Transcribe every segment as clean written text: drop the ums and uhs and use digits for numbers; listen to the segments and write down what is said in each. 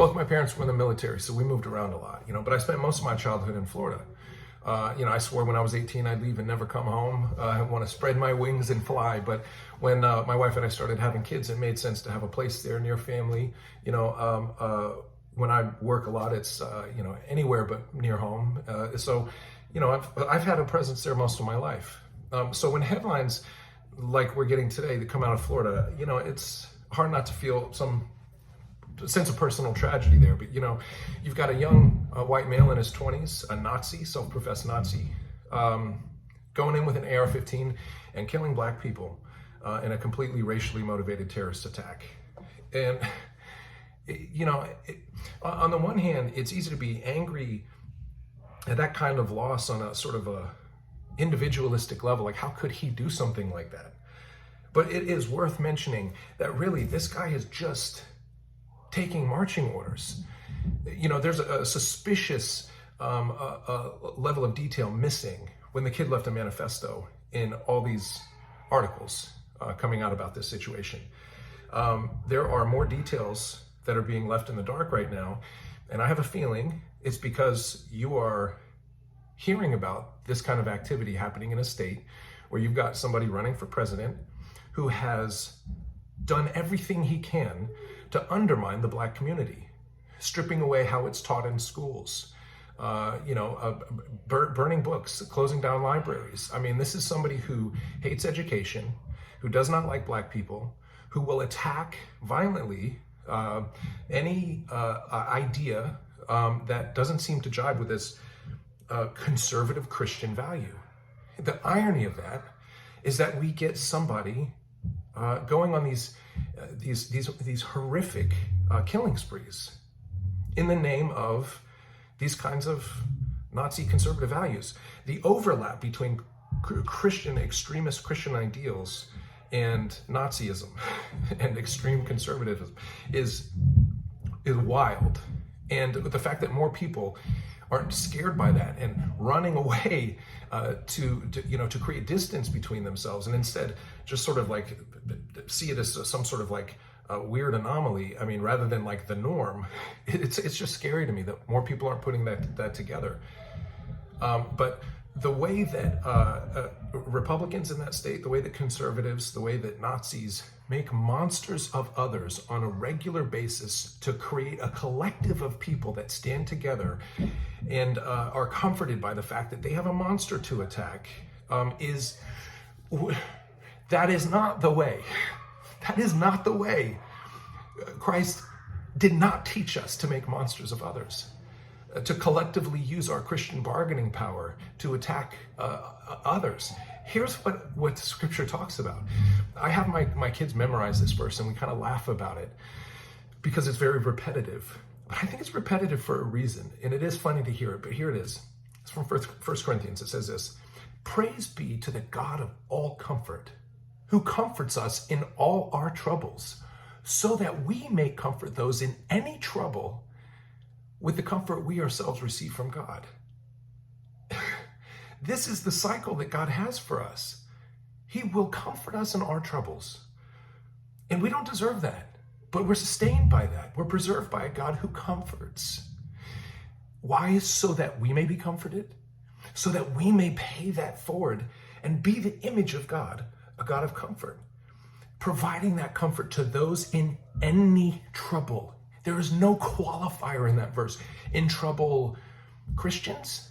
Both my parents were in the military, so we moved around a lot, but I spent most of my childhood in Florida. I swore when I was 18 I'd leave and never come home. I want to spread my wings and fly. But when my wife and I started having kids, it made sense to have a place there near family. When I work a lot, it's anywhere but near home. I've had a presence there most of my life. So when headlines like we're getting today that come out of Florida, it's hard not to feel some sense of personal tragedy there. But you've got a young white male in his 20s, a Nazi, self-professed Nazi, going in with an AR-15 and killing black people in a completely racially motivated terrorist attack. And on the one hand, it's easy to be angry at that kind of loss on a sort of a individualistic level. Like, how could he do something like that? But it is worth mentioning that really this guy is just taking marching orders. There's a suspicious level of detail missing when the kid left a manifesto in all these articles coming out about this situation. There are more details that are being left in the dark right now, and I have a feeling it's because you are hearing about this kind of activity happening in a state where you've got somebody running for president who has done everything he can to undermine the black community, stripping away how it's taught in schools, burning books, closing down libraries. I mean, this is somebody who hates education, who does not like black people, who will attack violently any idea that doesn't seem to jibe with this conservative Christian value. The irony of that is that we get somebody going on these horrific killing sprees in the name of these kinds of Nazi conservative values. The overlap between extremist Christian ideals and Nazi-ism and extreme conservatism is wild. And the fact that more people aren't scared by that and running away to create distance between themselves, and instead just sort of like see it as some sort of like weird anomaly. I mean, rather than like the norm, it's just scary to me that more people aren't putting that together. But the way that Republicans in that state, the way that conservatives, the way that Nazis make monsters of others on a regular basis to create a collective of people that stand together and are comforted by the fact that they have a monster to attack, that is not the way. That is not the way. Christ did not teach us to make monsters of others, to collectively use our Christian bargaining power to attack others. Here's what the scripture talks about. I have my kids memorize this verse, and we kind of laugh about it because it's very repetitive. But I think it's repetitive for a reason, and it is funny to hear it, but here it is. It's from 1 Corinthians. It says this: "Praise be to the God of all comfort, who comforts us in all our troubles, so that we may comfort those in any trouble with the comfort we ourselves receive from God." This is the cycle that God has for us. He will comfort us in our troubles. And we don't deserve that, but we're sustained by that. We're preserved by a God who comforts. Why? So that we may be comforted, so that we may pay that forward and be the image of God, a God of comfort, providing that comfort to those in any trouble. There is no qualifier in that verse. In trouble, Christians,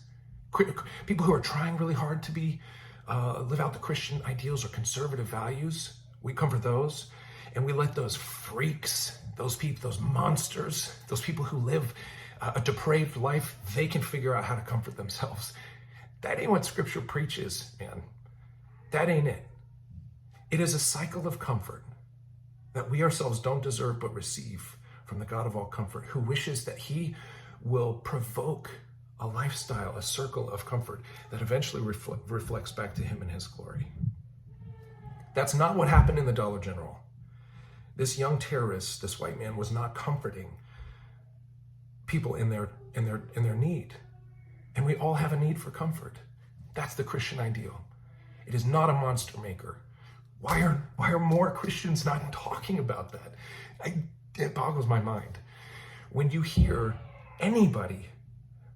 people who are trying really hard to live out the Christian ideals or conservative values, we comfort those. And we let those freaks, those people, those monsters, those people who live a depraved life, they can figure out how to comfort themselves. That ain't what Scripture preaches, man. That ain't it. It is a cycle of comfort that we ourselves don't deserve but receive from the God of all comfort, who wishes that he will provoke a lifestyle, a circle of comfort that eventually reflects back to him in his glory. That's not what happened in the Dollar General. This young terrorist, this white man, was not comforting people in their need. And we all have a need for comfort. That's the Christian ideal. It is not a monster maker. Why are more Christians not talking about that? It boggles my mind. When you hear anybody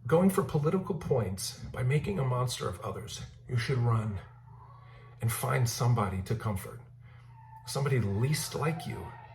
going for political points by making a monster of others, you should run and find somebody to comfort, somebody least like you